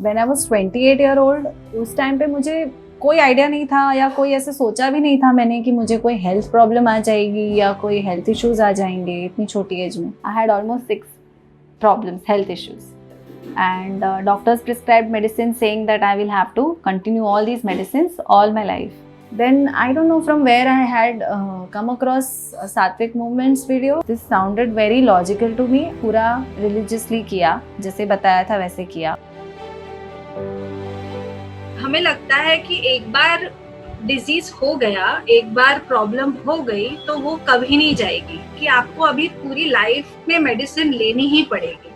When I was 28 year old, उस time पे मुझे कोई आइडिया नहीं था या कोई ऐसे सोचा भी नहीं था मैंने कि मुझे कोई हेल्थ प्रॉब्लम आ जाएगी या कोई हेल्थ इश्यूज आ जाएंगे इतनी छोटी एज में। I had almost 6 problems, health issues, and doctors prescribed medicine saying that I will have to continue all these medicines all my life. Then I don't know from where I had come across a Sattvic Movements video. This sounded very logical to me. पूरा religiously किया, जैसे बताया था वैसे किया। हमें लगता है कि एक बार डिजीज हो गया, एक बार प्रॉब्लम हो गई तो वो कभी नहीं जाएगी, कि आपको अभी पूरी लाइफ में मेडिसिन लेनी ही पड़ेगी।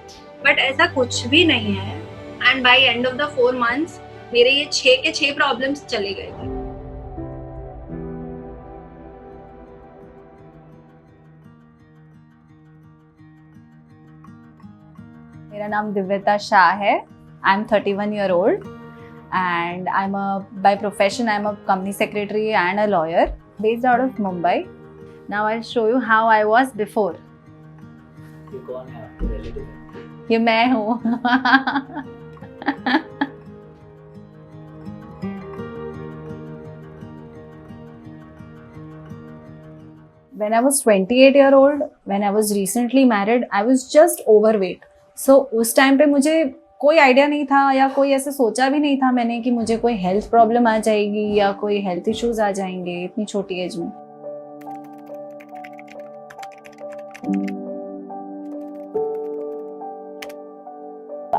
बट ऐसा कुछ भी नहीं है। And by end of the 4 months मेरे ये 6 के 6 प्रॉब्लम्स चले गए थे। मेरा नाम दिव्यता शाह है। I am 31 year old and by profession I'm a company secretary and a lawyer based out of Mumbai. Now I'll show you how I was before. ये कौन है आपके रिलेटिव? ये मैं हूँ। When I was 28 year old, when I was recently married, I was just overweight. So उस time पे मुझे कोई आइडिया नहीं था या कोई ऐसे सोचा भी नहीं था मैंने कि मुझे कोई हेल्थ प्रॉब्लम आ जाएगी या कोई हेल्थ इश्यूज आ जाएंगे इतनी छोटी एज में।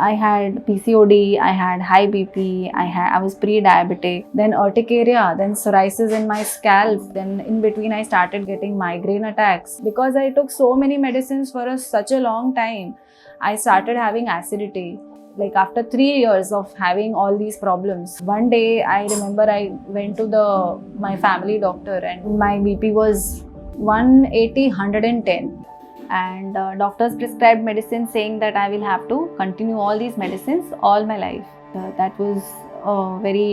I had PCOD, I had high BP, I was pre-diabetic, then urticaria, then psoriasis in my scalp, then in between I started getting migraine attacks. Because I took so many medicines for such a long time, I started having acidity. Like after 3 years of having all these problems, one day I remember I went to my family doctor and my BP was 180, 110. And doctors prescribed medicine saying that I will have to continue all these medicines all my life. That was a very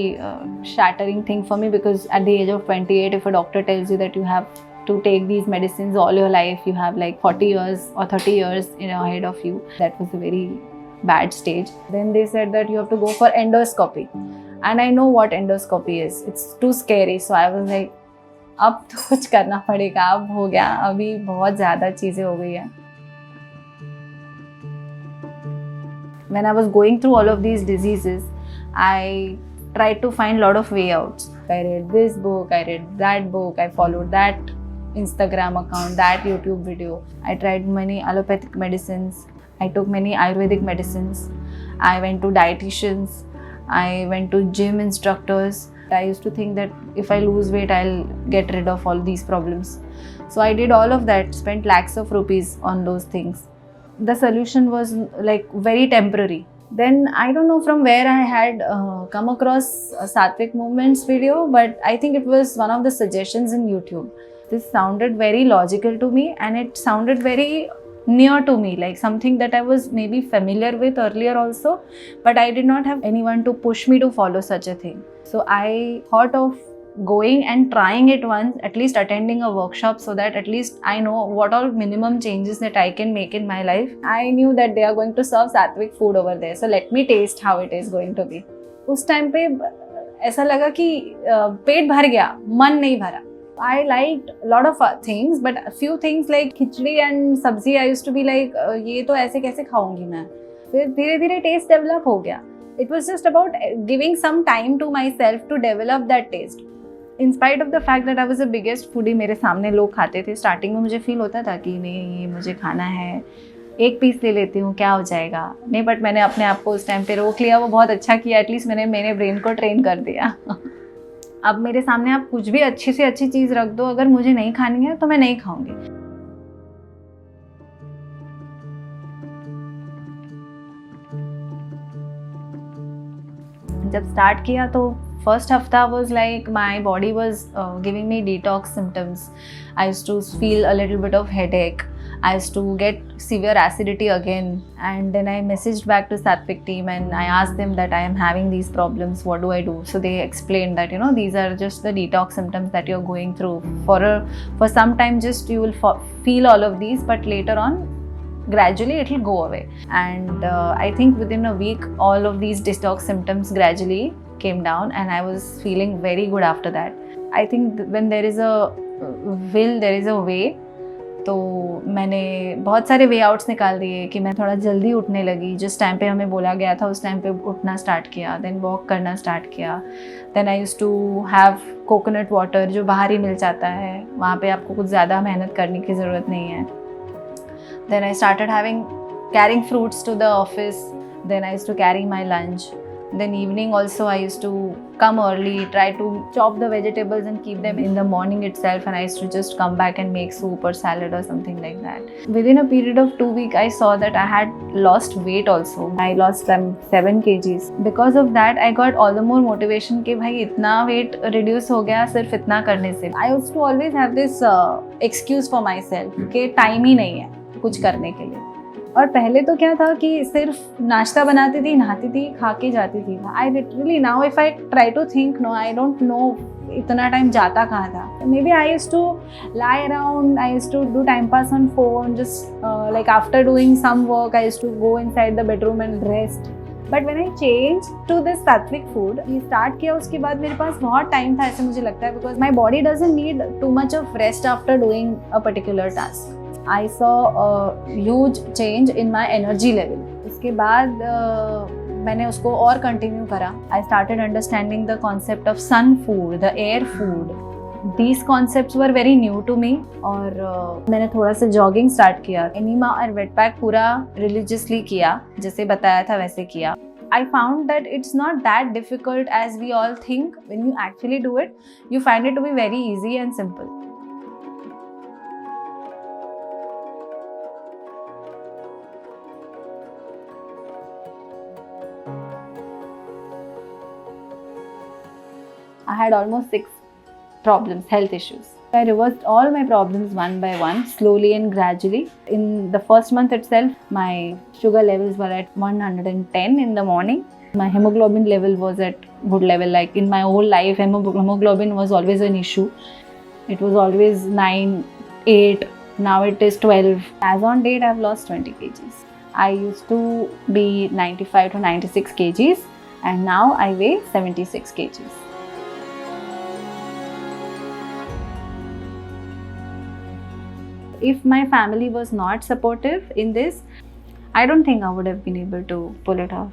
shattering thing for me, because at the age of 28, if a doctor tells you that you have to take these medicines all your life, you have like 40 years or 30 years ahead of you. That was a very bad stage. Then they said that you have to go for endoscopy, and I know what endoscopy is. It's too scary. So I was like, अब तो कुछ करना पड़ेगा, अब हो गया, अभी बहुत ज़्यादा चीज़ें हो गई हैं। When I was going through all of these diseases, I tried to find a lot of way outs. I read this book, I read that book, I followed that Instagram account, that YouTube video. I tried many allopathic medicines. I took many Ayurvedic medicines. I went to dietitians. I went to gym instructors. I used to think that if I lose weight, I'll get rid of all these problems. So I did all of that, spent lakhs of rupees on those things. The solution was like very temporary. Then I don't know from where I had come across a Sattvic Movements video, but I think it was one of the suggestions in YouTube. This sounded very logical to me, and it sounded very near to me, like something that I was maybe familiar with earlier also, but I did not have anyone to push me to follow such a thing. So I thought of going and trying it once, at least attending a workshop, so that at least I know what all minimum changes that I can make in my life. I knew that they are going to serve Sattvic food over there, so let me taste how it is going to be. उस time पे ऐसा लगा कि पेट भर गया, मन नहीं भरा. I liked a lot of things, but a few things like khichdi and सब्जी I used to be like ये तो ऐसे कैसे खाऊंगी मैं. फिर धीरे धीरे taste develop हो गया. It was just about giving some time to myself to develop that taste. In spite of the fact that I was the biggest foodie, मेरे सामने लोग खाते थे, स्टार्टिंग में मुझे फील होता था कि नहीं ये मुझे खाना है, एक पीस ले लेती हूँ क्या हो जाएगा. नहीं, बट मैंने अपने आप को उस टाइम पे रोक लिया. वो बहुत अच्छा किया, एटलीस्ट मैंने मेरे ब्रेन को ट्रेन कर दिया. अब मेरे सामने आप कुछ भी अच्छी से अच्छी चीज़ रख दो, अगर मुझे नहीं खानी है तो मैं नहीं खाऊंगी. जब स्टार्ट किया तो फर्स्ट हफ्ता was like my body was giving me detox symptoms. I used to feel a little bit of headache. I used to get severe acidity again, and then I messaged back to Sattvic team and I asked them that I am having these problems, what do I do? So they explained that these are just the detox symptoms that you're going through. For some time just you will feel all of these, but later on gradually it will go away. And I think within a week all of these detox symptoms gradually came down and I was feeling very good after that. I think when there is a will there is a way. तो मैंने बहुत सारे वे outs निकाल दिए कि मैं थोड़ा जल्दी उठने लगी, जिस टाइम पे हमें बोला गया था उस टाइम पे उठना स्टार्ट किया, देन वॉक करना स्टार्ट किया, then I use to have coconut water जो बाहर ही मिल जाता है, वहाँ पे आपको कुछ ज़्यादा मेहनत करने की ज़रूरत नहीं है. Then I started having carrying fruits to the office, then I use to carry my lunch. Then evening also I used to come early, try to chop the vegetables and keep them in the morning itself, and I used to just come back and make soup or salad or something like that. Within a period of 2 weeks I saw that I had lost weight also. I lost 7 kgs. Because of that I got all the more motivation कि भाई इतना weight reduce हो गया सिर्फ इतना करने से. I used to always have this excuse for myself कि time ही नहीं है कुछ करने के लिए. और पहले तो क्या था कि सिर्फ नाश्ता बनाती थी, नहाती थी, खा के जाती थी. I literally now if I try to think no, I don't know इतना टाइम जाता कहाँ था. Maybe I used to lie around, I used to do time pass on phone, just like after doing some work I used to go inside the bedroom and rest. But when I change to this sattvic food, ये start किया उसके बाद मेरे पास बहुत time था ऐसे मुझे लगता है, because my body doesn't need too much of rest after doing a particular task. I saw a huge change in my energy level. उसके बाद मैंने उसको और कंटिन्यू करा. I started understanding the concept of sun food, the air food. These concepts were very new to me. और मैंने थोड़ा सा जॉगिंग स्टार्ट किया. एनीमा और वेट पैक पूरा रिलीजियसली किया, जैसे बताया था वैसे किया. I found that it's not that difficult as we all think. When you actually do it, you find it to be very easy and simple. I had almost 6 problems, health issues. I reversed all my problems one by one, slowly and gradually. In the first month itself, my sugar levels were at 110 in the morning. My hemoglobin level was at good level. Like in my whole life, hemoglobin was always an issue. It was always 9, 8. Now it is 12. As on date, I've lost 20 kgs. I used to be 95 to 96 kgs, and now I weigh 76 kgs. If my family was not supportive in this, I don't think I would have been able to pull it off.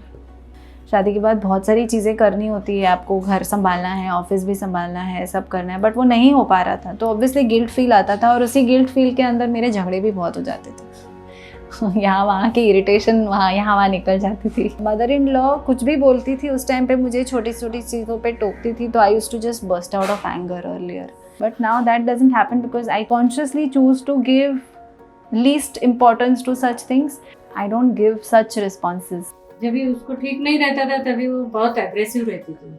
शादी के बाद बहुत सारी चीज़ें करनी होती है, आपको घर संभालना है, ऑफिस भी संभालना है, सब करना है, बट वो नहीं हो पा रहा था. तो ऑब्वियसली गिल्ट फील आता था, और उसी गिल्ट फील के अंदर मेरे झगड़े भी बहुत हो जाते थे. यहाँ वहाँ की इरिटेशन यहाँ वहाँ निकल जाती थी. मदर इन लॉ कुछ भी बोलती थी उस टाइम पे, मुझे छोटी छोटी चीज़ों पे टोकती थी, तो I used to just burst out of anger earlier. But now that doesn't happen because I consciously choose to give least importance to such things. I don't give such responses. जब भी उसको ठीक नहीं रहता था तभी वो बहुत एग्रेसिव रहती थी.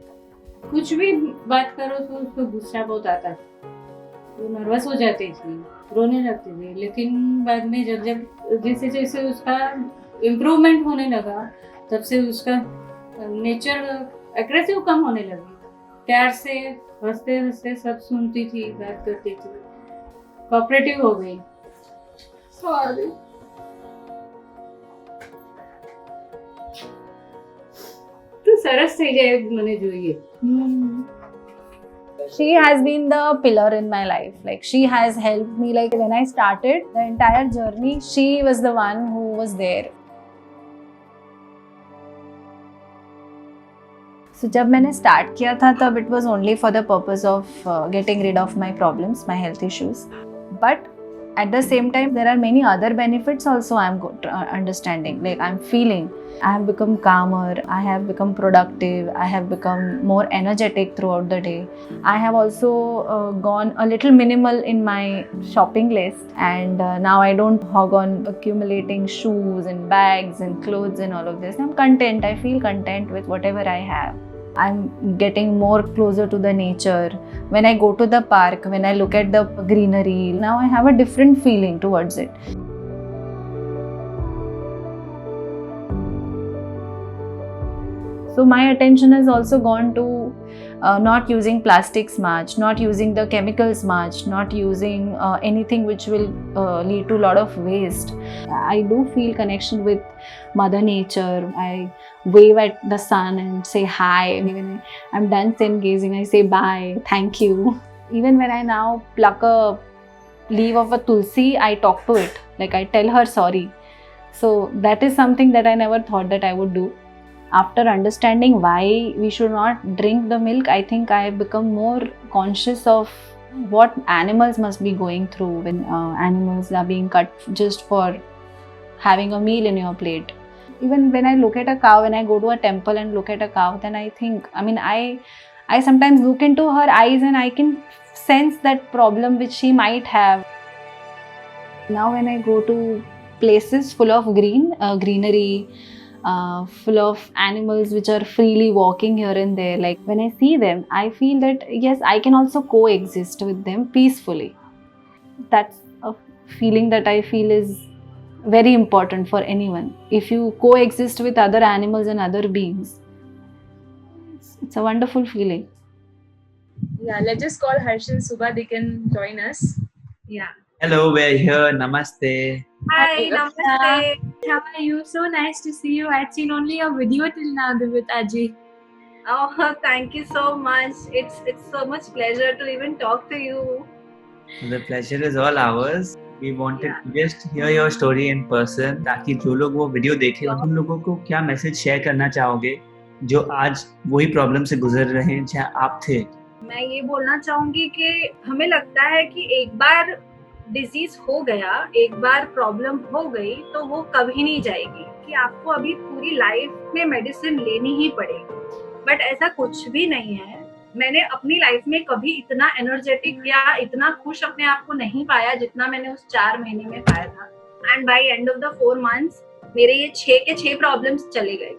कुछ भी बात करो तो उसको गुस्सा बहुत आता था, वो नर्वस हो जाती थी, रोने लगती थी. लेकिन बाद में जब जैसे जैसे उसका इम्प्रूवमेंट होने लगा, तब से उसका नेचर एग्रेसिव कम होने लगी. प्यार से हंसते हंसते सब सुनती थी, बात करती थी, कोऑपरेटिव हो गई. सॉरी. तो सरस થઈ જાય મને જોઈએ. She has been the pillar in my life. Like she has helped me. Like when I started the entire journey, she was the one who was there. So जब मैंने स्टार्ट किया था तब it was only for the purpose of getting rid of my problems, my health issues. But at the same time, there are many other benefits also I'm understanding. Like I'm feeling, I have become calmer, I have become productive, I have become more energetic throughout the day. I have also gone a little minimal in my shopping list, and now I don't hog on accumulating shoes and bags and clothes and all of this. I'm content, I feel content with whatever I have. I'm getting more closer to the nature. When I go to the park, when I look at the greenery, now I have a different feeling towards it. So my attention has also gone to not using plastics much, not using the chemicals much, not using anything which will lead to a lot of waste. I do feel connection with Mother Nature. I wave at the sun and say hi. Even I'm done sun gazing, I say bye, thank you. Even when I now pluck a leaf of a tulsi, I talk to it, like I tell her sorry. So that is something that I never thought that I would do. After understanding why we should not drink the milk, I think I have become more conscious of what animals must be going through when animals are being cut just for having a meal in your plate. Even when I look at a cow, when I go to a temple and look at a cow, then I think, I sometimes look into her eyes and I can sense that problem which she might have. Now when I go to places full of greenery, full of animals which are freely walking here and there, like when I see them, I feel that yes, I can also coexist with them peacefully. That's a feeling that I feel is very important for anyone. If you coexist with other animals and other beings, it's a wonderful feeling. Yeah, let's just call Harsh and Subha. They can join us. Yeah. Hello, we're here. Namaste. Hi, namaste. How are you? So nice to see you. I'd seen only a video till now with Aji. Oh, thank you so much. It's so much pleasure to even talk to you. The pleasure is all ours. We wanted to just hear your story in person, ताकि जो लोग वो video देखे उन लोगों को क्या message share करना चाहोगे जो आज वही प्रॉब्लम से गुजर रहे हैं जहाँ आप थे. मैं ये बोलना चाहूंगी कि हमें लगता है कि एक बार डिजीज हो गया, एक बार प्रॉब्लम हो गई तो वो कभी नहीं जाएगी, कि आपको अभी पूरी लाइफ में मेडिसिन लेनी ही पड़ेगी. बट ऐसा कुछ भी नहीं है. मैंने अपनी लाइफ में कभी इतना एनर्जेटिक या इतना खुश अपने आप को नहीं पाया जितना मैंने उस 4 महीने में पाया था. And by end of the 4 months मेरे ये 6 के 6 प्रॉब्लम्स चले गए.